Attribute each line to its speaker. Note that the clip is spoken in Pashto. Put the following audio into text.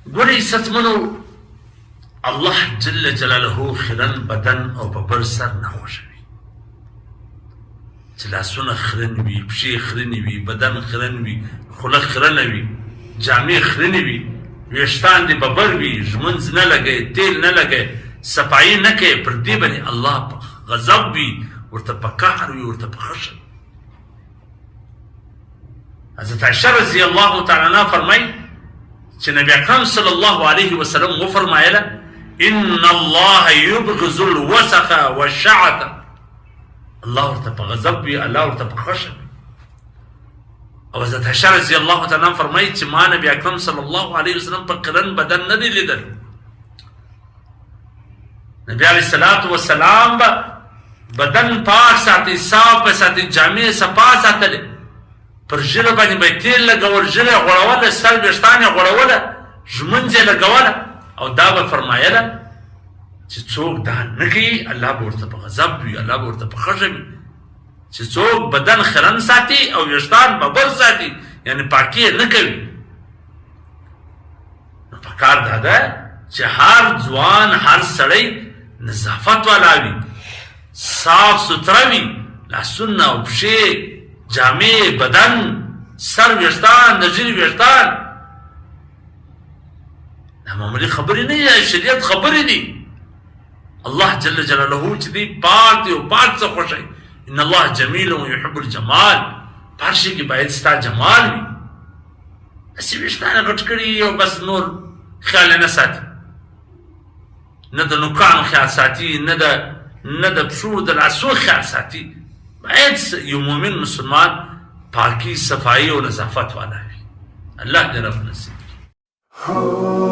Speaker 1: ګورئ عزتمنو، الله جل جلاله خیرن بدن او په بل سر نه خوښوي چې لاسونه خیرن وي، پښې خیرنې وي، بدن خیرن وي، خوله خیرنه وي، جامې خیرنې وي، ویښتان دې ببر وي، ژمنځ نه لګوي، تیل نه لګوي، صفایي نه کوي. پر دې باندې الله په غضب وي، ورته په قهر وي، ورته په خشم. حضرت عائشہ رضی الله تعالی عنها فرمایي چې نبی اکرم صلی الله علیه وسلم وفرمایله ان الله یبغض الوسخ والشعث. الله ورته په غضب وي، الله ورته په خشم. او حضرت عائشہ رضی الله تعالی عنها فرمایي چې ما نبی اکرم صلی الله علیه وسلم په قرن بدن نه دی لیدل. نبی علیه الصلاة والسلام بدن پاک ساتي، صاف ساتي، جامې صفا ساتلې، پر ژیړه باندې به یې تیل لګول، ژیړه یې غوړوله، سر ویښتان یې غوړوله، ژمنځ یې لګوله. او دا به فرمایله چې څوک دا نه کوي الله به ورته په غضب وي، الله به ورته په خشم وي. چې څوک بدن خیرن ساتي او ویښتان ببر ساتي، یعنی پاکي یې نه کوي، نو پکار دا ده چې هر ځوان، هر سړی نظافت والا وي، صاف سوتره وي، لاسونه او پښې، جامې، بدن، سر ویښتان، د ږیرې ویښتان. دا معمولي خبرې نه دي، شریعت خبرې دي. الله جل جلاله چې دی پاک دی او پاک څه خوښوي. ان الله جمیل یحب الجمال. په هر شي کې باید ستا جمال وي. هسې ویښتان غټ کړي او بس نور خیال نه ساتي، نه د نوکانو خیال ساتي، نه د پښو د لاسو خیال ساتي. باید یو مؤمن مسلمان پاکی، صفائی او نظافت والا وي. الله دې رب نصیب کړي.